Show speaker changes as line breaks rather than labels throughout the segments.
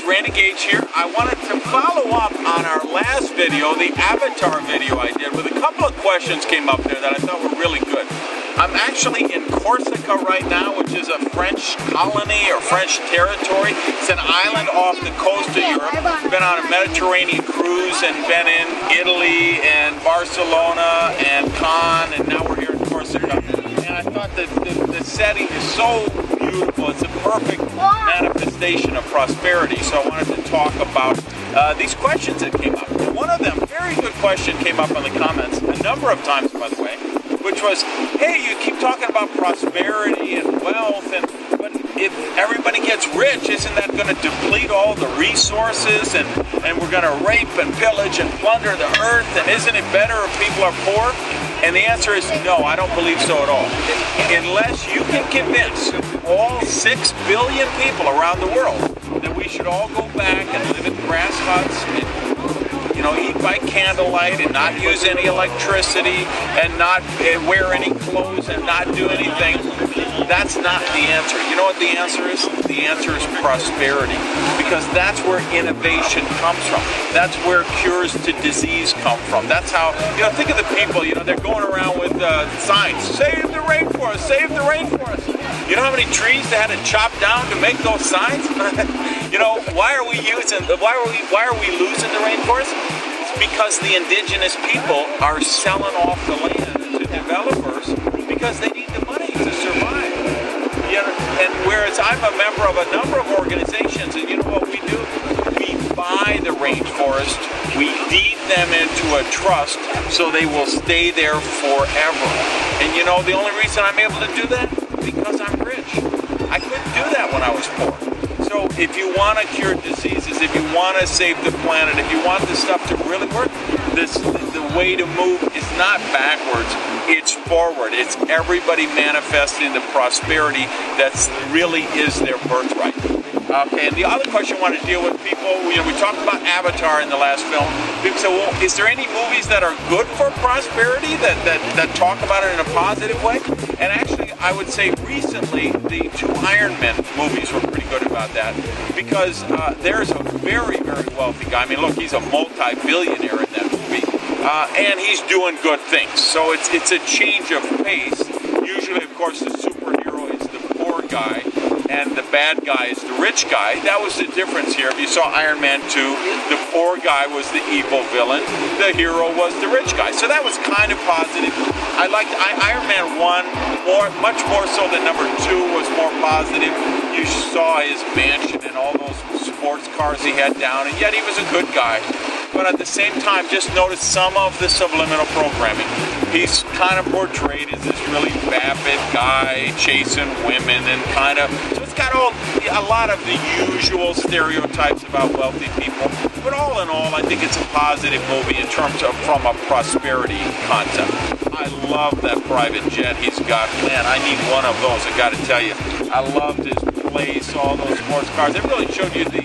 Randy Gage here. I wanted to follow up on our last video, the Avatar video I did, with a couple of questions came up there that I thought were really good. I'm actually in Corsica right now, which is a French colony or French territory. It's an island off the coast of Europe. Been on a Mediterranean cruise and been in Italy and Barcelona and Cannes, and now we're here in Corsica. And I thought that the setting is so beautiful. It's a perfect manifestation of prosperity. So I wanted to talk about these questions that came up. And one of them, very good question, came up in the comments a number of times, by the way, which was, hey, you keep talking about prosperity and wealth, but if everybody gets rich, isn't that going to deplete all the resources, and we're going to rape and pillage and plunder the earth, and isn't it better if people are poor? And the answer is no, I don't believe so at all. Unless you can convince all 6 billion people around the world that we should all go back and live in grass huts and eat by candlelight and not use any electricity and not wear any clothes and not do anything, that's not the answer. You know what the answer is? The answer is prosperity, because that's where innovation comes from. That's where cures to disease come from. That's how, think of the people, they're going around with signs, save the rainforest, save the rainforest. You know how many trees they had to chop down to make those signs? Why are we losing the rainforest? It's because the indigenous people are selling off the land to developers because they need the money to survive. And whereas I'm a member of a number of organizations, and you know what we do? We buy the rainforest, we deed them into a trust so they will stay there forever. And the only reason I'm able to do that? Because I'm rich. I couldn't do that when I was poor. So if you want to cure diseases, if you want to save the planet, if you want this stuff to really work, the way to move is not backwards, it's forward. It's everybody manifesting the prosperity that really is their birthright. Okay, and the other question I want to deal with people, we talked about Avatar in the last film. People say, well, is there any movies that are good for prosperity that talk about it in a positive way? And actually, I would say recently, the 2 Iron Men movies were pretty good about that, because there's a very, very wealthy guy. I mean, look, he's a multi-billionaire in that movie, and he's doing good things. So it's a change of pace. Usually, of course, the superhero is the poor guy, and the bad guy is the rich guy. That was the difference here. If you saw Iron Man 2, the poor guy was the evil villain, the hero was the rich guy. So that was kind of positive. I liked Iron Man 1 much more so than number 2 was more positive. You saw his mansion and all those sports cars he had down, and yet he was a good guy. But at the same time, just notice some of the subliminal programming. He's kind of portrayed as this really vapid guy chasing women and so it's got a lot of the usual stereotypes about wealthy people. But all in all, I think it's a positive movie in terms of from a prosperity concept. I love that private jet he's got. Man, I need one of those, I got to tell you. I loved his place, all those sports cars. It really showed you the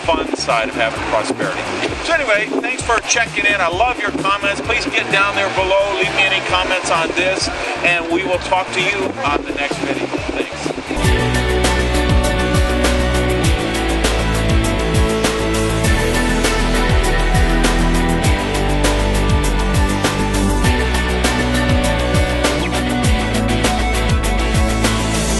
fun side of having prosperity. So anyway, thanks for checking in. I love your comments. Please get down there below. Leave me any comments on this, and we will talk to you on the next video.